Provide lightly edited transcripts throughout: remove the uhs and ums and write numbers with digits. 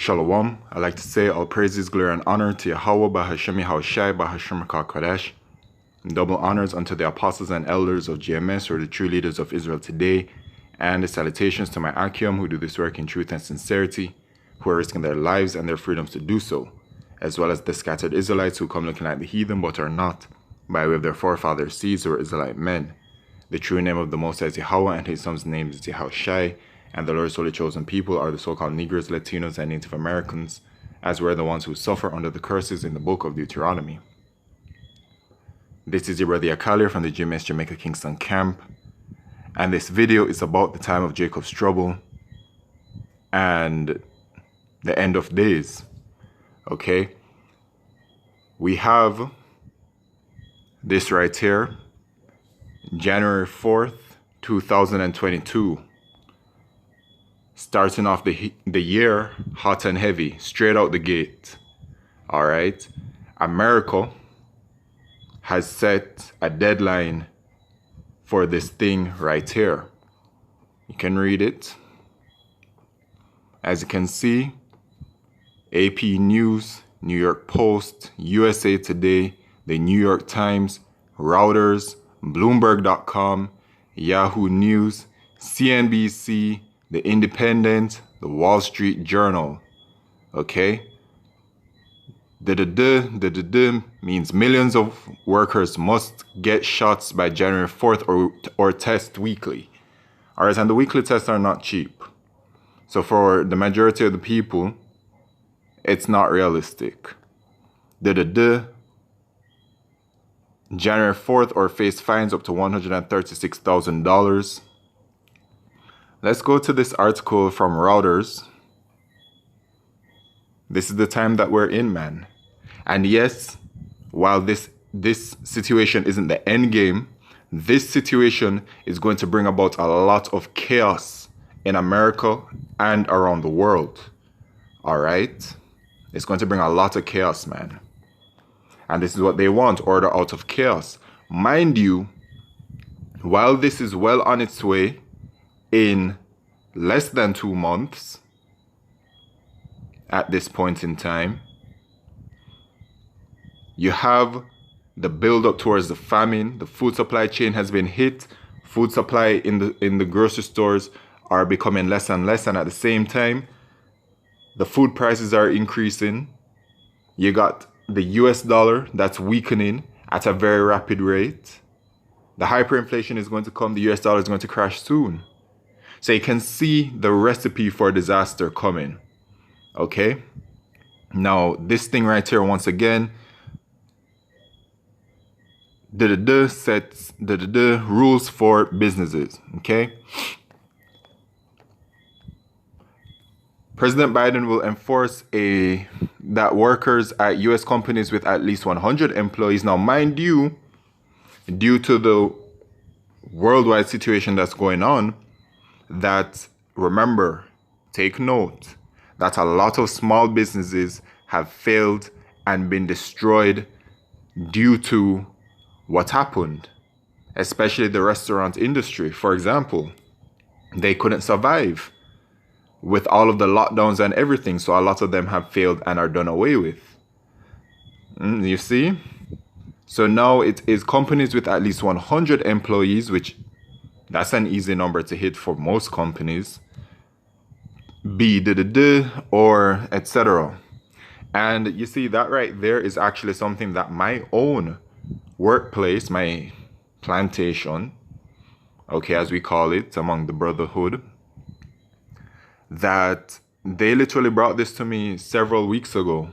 Shalom. I like to say all praises, glory, and honor to Yahweh, Bahashemi Haushai, Bahashem Kodesh. Double honors unto the apostles and elders of GMS, or the true leaders of Israel today, and the salutations to my Akim, who do this work in truth and sincerity, who are risking their lives and their freedoms to do so, as well as the scattered Israelites who come looking like the heathen but are not, by way of their forefathers' seeds who are Israelite men. The true name of the Most High is Yahweh, and his son's name is Yahushai, and the Lord's holy chosen people are the so-called Negroes, Latinos, and Native Americans, as were the ones who suffer under the curses in the book of Deuteronomy. This is your brother Yakalir from the GMS Jamaica Kingston camp, and this video is about the time of Jacob's trouble and the end of days. Okay, we have this right here, January 4th, 2022. Starting off the year hot and heavy, straight out the gate. All right, America has set a deadline for this thing right here. You can read it. As you can see, AP News, New York Post, USA Today, the New York Times, Reuters, Bloomberg.com, Yahoo News, CNBC, The Independent, the Wall Street Journal. Okay? Means millions of workers must get shots by January 4th or test weekly. Alright, and the weekly tests are not cheap. So for the majority of the people, it's not realistic. January 4th or face fines up to $136,000. Let's go to this article from Reuters. This is the time that we're in, man. And yes, while this situation isn't the end game, this situation is going to bring about a lot of chaos in America and around the world. All right? It's going to bring a lot of chaos, man. And this is what they want, order out of chaos. Mind you, while this is well on its way, in less than 2 months at this point in time, you have the build up towards the famine. The food supply chain has been hit. Food supply in the grocery stores are becoming less and less, and at the same time, the food prices are increasing. You got the US dollar that's weakening at a very rapid rate. The hyperinflation is going to come. The US dollar is going to crash soon. So you can see the recipe for disaster coming. Okay? Now, this thing right here, once again, sets the rules for businesses. Okay? President Biden will enforce that workers at US companies with at least 100 employees. Now, mind you, due to the worldwide situation that's going on, that, remember, take note, that a lot of small businesses have failed and been destroyed due to what happened, especially the restaurant industry. For example, they couldn't survive with all of the lockdowns and everything, so a lot of them have failed and are done away with. You see? So now it is companies with at least 100 employees, which that's an easy number to hit for most companies. Or etc. And you see, that right there is actually something that my own workplace, my plantation, okay, as we call it among the brotherhood, that they literally brought this to me several weeks ago.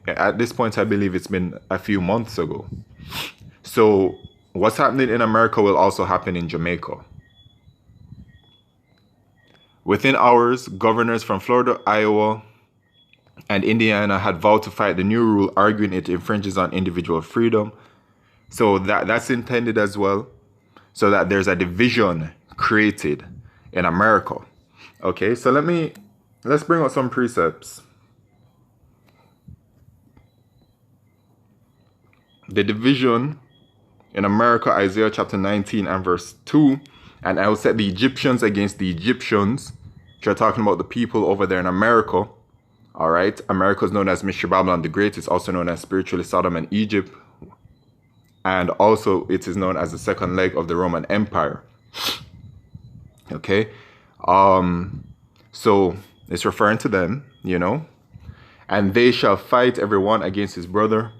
At this point, I believe it's been a few months ago. So what's happening in America will also happen in Jamaica. Within hours, governors from Florida, Iowa, and Indiana had vowed to fight the new rule, arguing it infringes on individual freedom. So that's intended as well, so that there's a division created in America. Okay, so let's bring out some precepts. The division in America, Isaiah chapter 19 and verse 2. And I will set the Egyptians against the Egyptians, which are talking about the people over there in America. All right. America is known as Mystery Babylon the Great. It's also known as spiritually Sodom and Egypt. And also it is known as the second leg of the Roman Empire. Okay. So it's referring to them, you know. And they shall fight everyone against his brother,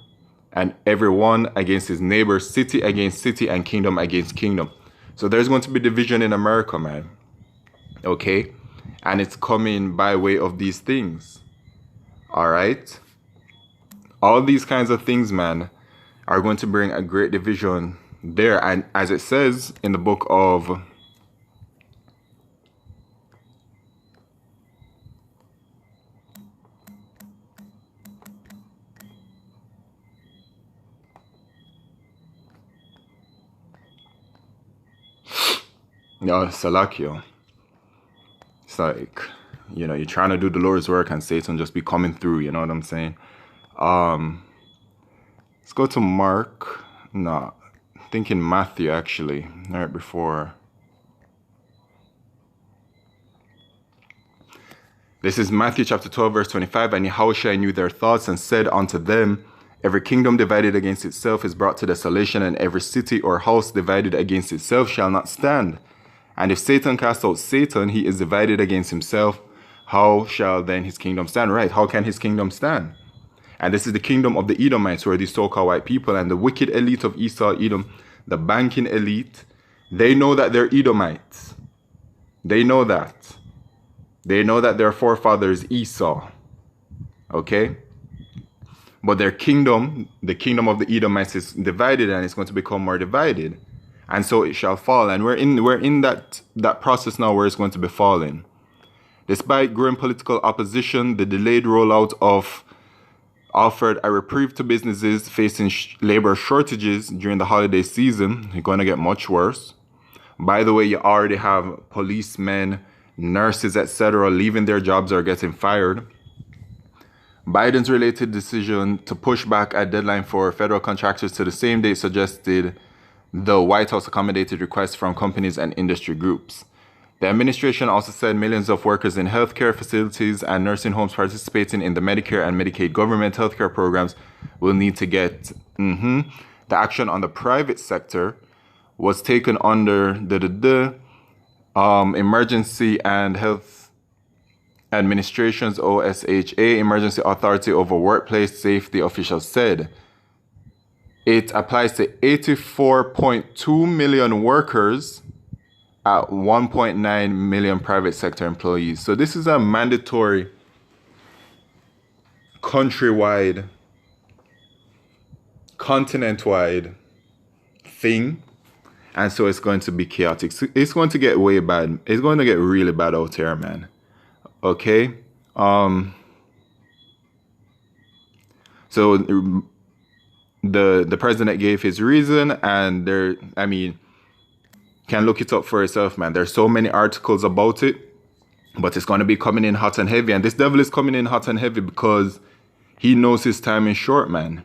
and everyone against his neighbor, city against city, and kingdom against kingdom. So there's going to be division in America, man. Okay? And it's coming by way of these things. All right? All these kinds of things, man, are going to bring a great division there. And as it says in the book of Salakio. It's like, you know, you're trying to do the Lord's work and Satan just be coming through, you know what I'm saying? Let's go to Mark. No, I'm thinking Matthew actually, right before. This is Matthew chapter 12, verse 25. And Yahushua knew their thoughts and said unto them, every kingdom divided against itself is brought to desolation, and every city or house divided against itself shall not stand. And if Satan cast out Satan, he is divided against himself. How shall then his kingdom stand? Right, how can his kingdom stand? And this is the kingdom of the Edomites, who are these so-called white people, and the wicked elite of Esau, Edom, the banking elite. They know that they're Edomites. They know that. They know that their forefathers Esau. Okay? But their kingdom, the kingdom of the Edomites, is divided, and it's going to become more divided. And so it shall fall. And we're in that process now where it's going to be falling. Despite growing political opposition, the delayed rollout offered a reprieve to businesses facing labor shortages during the holiday season. It's going to get much worse. By the way, you already have policemen, nurses, etc. leaving their jobs or getting fired. Biden's related decision to push back a deadline for federal contractors to the same date suggested the White House accommodated requests from companies and industry groups. The administration also said millions of workers in healthcare facilities and nursing homes participating in the Medicare and Medicaid government healthcare programs will need to get the action on the private sector was taken under the Emergency and Health Administration's OSHA, Emergency Authority over Workplace Safety, officials said. It applies to 84.2 million workers at 1.9 million private sector employees. So this is a mandatory countrywide, continent-wide thing. And so it's going to be chaotic. So it's going to get way bad. It's going to get really bad out here, man. Okay? So the president gave his reason, and can look it up for yourself, man. There's so many articles about it, but it's going to be coming in hot and heavy. And this devil is coming in hot and heavy because he knows his time is short, man.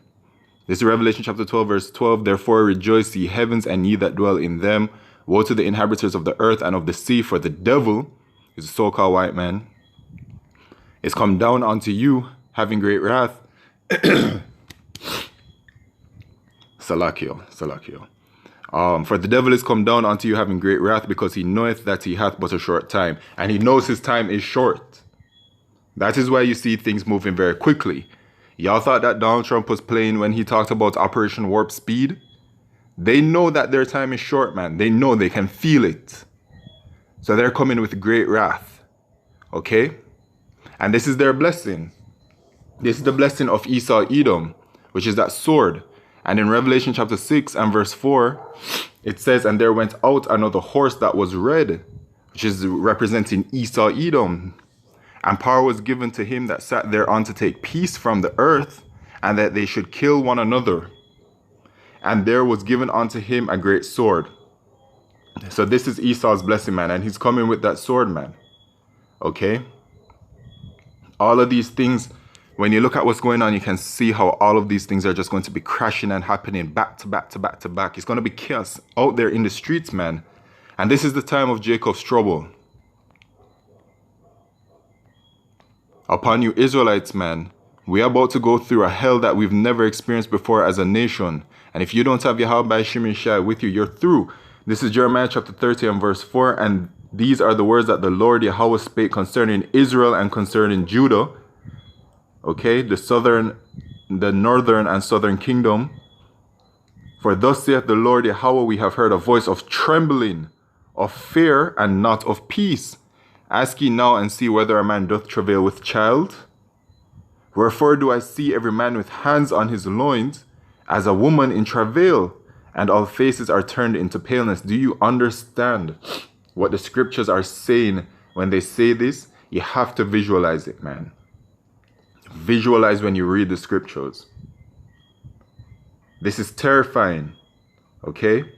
This is Revelation chapter 12, verse 12. Therefore rejoice, ye heavens, and ye that dwell in them. Woe to the inhabitants of the earth and of the sea, for the devil is a so-called white man. It's come down unto you, having great wrath. Salakio. For the devil is come down unto you, having great wrath, because he knoweth that he hath but a short time. And he knows his time is short. That is why you see things moving very quickly. Y'all thought that Donald Trump was playing when he talked about Operation Warp Speed? They know that their time is short, man. They know, they can feel it. So they're coming with great wrath. Okay? And this is their blessing. This is the blessing of Esau Edom, which is that sword. And in Revelation chapter 6 and verse 4, it says, and there went out another horse that was red, which is representing Esau Edom. And power was given to him that sat thereon to take peace from the earth, and that they should kill one another. And there was given unto him a great sword. So this is Esau's blessing, man. And he's coming with that sword, man. Okay? All of these things, when you look at what's going on, you can see how all of these things are just going to be crashing and happening back to back to back to back. It's going to be chaos out there in the streets, man. And this is the time of Jacob's trouble. Upon you Israelites, man, we are about to go through a hell that we've never experienced before as a nation. And if you don't have Yahweh Shemishai with you, you're through. This is Jeremiah chapter 30 and verse 4. And these are the words that the Lord Yahweh spake concerning Israel and concerning Judah. Okay, the northern and southern kingdom. For thus saith the Lord Yahweh, we have heard a voice of trembling, of fear, and not of peace. Ask ye now and see whether a man doth travail with child. Wherefore do I see every man with hands on his loins, as a woman in travail, and all faces are turned into paleness. Do you understand what the scriptures are saying when they say this? You have to visualize it, man. Visualize when you read the scriptures. This is terrifying, okay?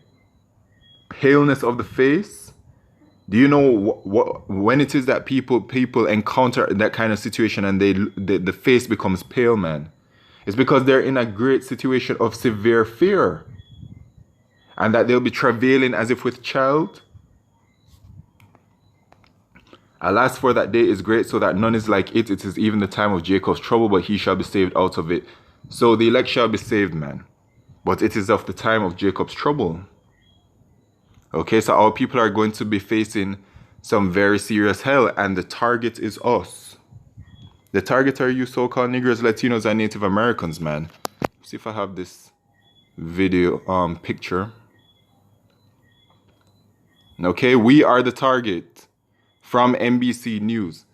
Paleness of the face. Do you know when it is that people encounter that kind of situation and the face becomes pale, man? It's because they're in a great situation of severe fear, and that they'll be travailing as if with child. Alas, for that day is great, so that none is like it. It is even the time of Jacob's trouble, but he shall be saved out of it. So the elect shall be saved, man. But it is of the time of Jacob's trouble. Okay, so our people are going to be facing some very serious hell, and the target is us. The target are you so-called Negroes, Latinos, and Native Americans, man. Let's see if I have this video picture. Okay, we are the target from NBC News.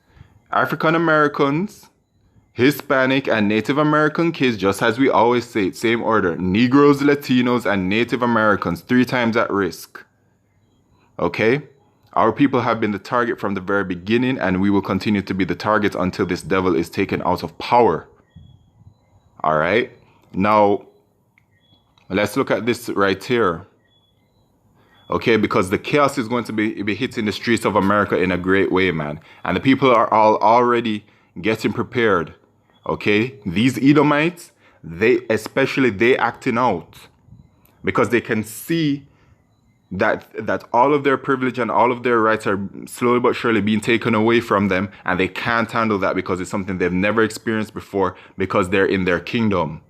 African Americans, Hispanic, and Native American kids, just as we always say it, same order. Negroes, Latinos, and Native Americans, 3 times at risk. Okay? Our people have been the target from the very beginning, and we will continue to be the target until this devil is taken out of power. All right? Now, let's look at this right here. Okay, because the chaos is going to be hitting the streets of America in a great way, man. And the people are all already getting prepared. Okay? These Edomites, they acting out. Because they can see that all of their privilege and all of their rights are slowly but surely being taken away from them, and they can't handle that because it's something they've never experienced before, because they're in their kingdom.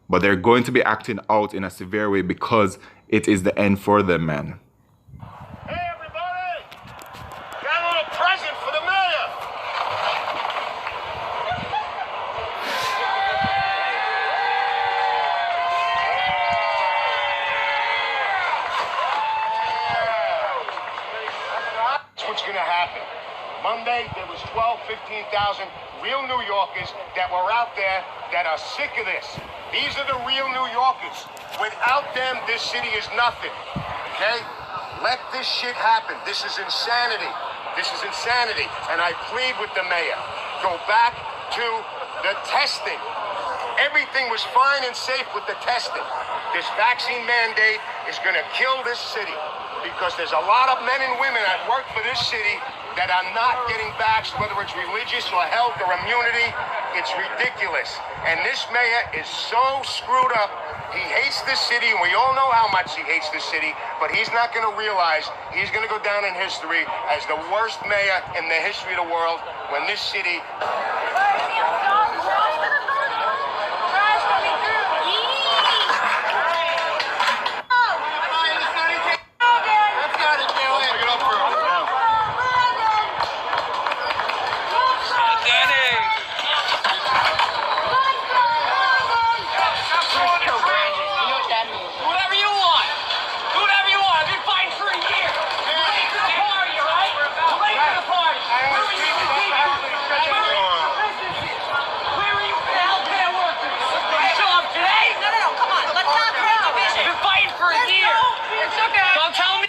But they're going to be acting out in a severe way because it is the end for them, man. Hey everybody! Got a little present for the mayor! What's gonna happen? Monday, there was 15,000 real New Yorkers that were out there that are sick of this. These are the real New Yorkers. Without them, this city is nothing, okay? Let this shit happen. This is insanity. This is insanity. And I plead with the mayor, go back to the testing. Everything was fine and safe with the testing. This vaccine mandate is gonna kill this city, because there's a lot of men and women that work for this city that are not getting vaxxed, whether it's religious or health or immunity. It's ridiculous. And this mayor is so screwed up. He hates this city, and we all know how much he hates this city, but he's not going to realize he's going to go down in history as the worst mayor in the history of the world when this city...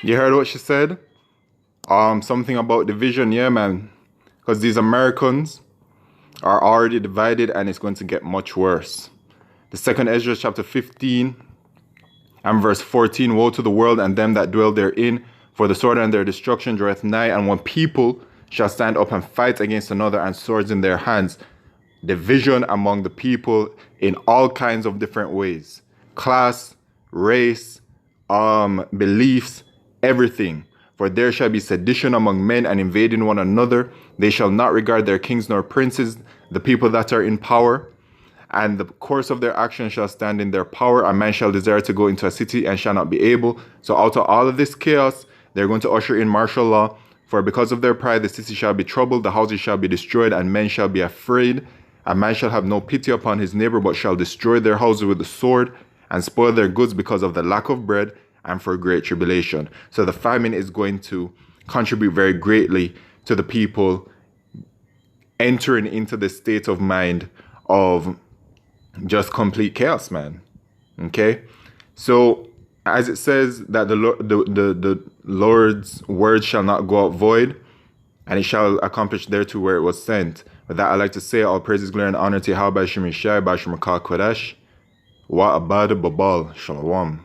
You heard what she said? Something about division, yeah, man. Because these Americans are already divided, and it's going to get much worse. The second Ezra chapter 15 and verse 14, woe to the world and them that dwell therein, for the sword and their destruction draweth nigh, and one people shall stand up and fight against another, and swords in their hands. Division among the people in all kinds of different ways. Class, race, beliefs, everything. For there shall be sedition among men and invading one another. They shall not regard their kings nor princes, the people that are in power. And the course of their action shall stand in their power. A man shall desire to go into a city and shall not be able. So out of all of this chaos, they're going to usher in martial law. For because of their pride, the city shall be troubled, the houses shall be destroyed, and men shall be afraid. A man shall have no pity upon his neighbor, but shall destroy their houses with the sword, and spoil their goods because of the lack of bread, and for great tribulation. So the famine is going to contribute very greatly to the people entering into the state of mind of just complete chaos, man. Okay? So, as it says that the Lord's word shall not go out void, and it shall accomplish thereto where it was sent. With that, I like to say all praises, glory, and honor to Yahweh Shemishai, Bashim Kodesh, Wa Abad Babal, Shalom.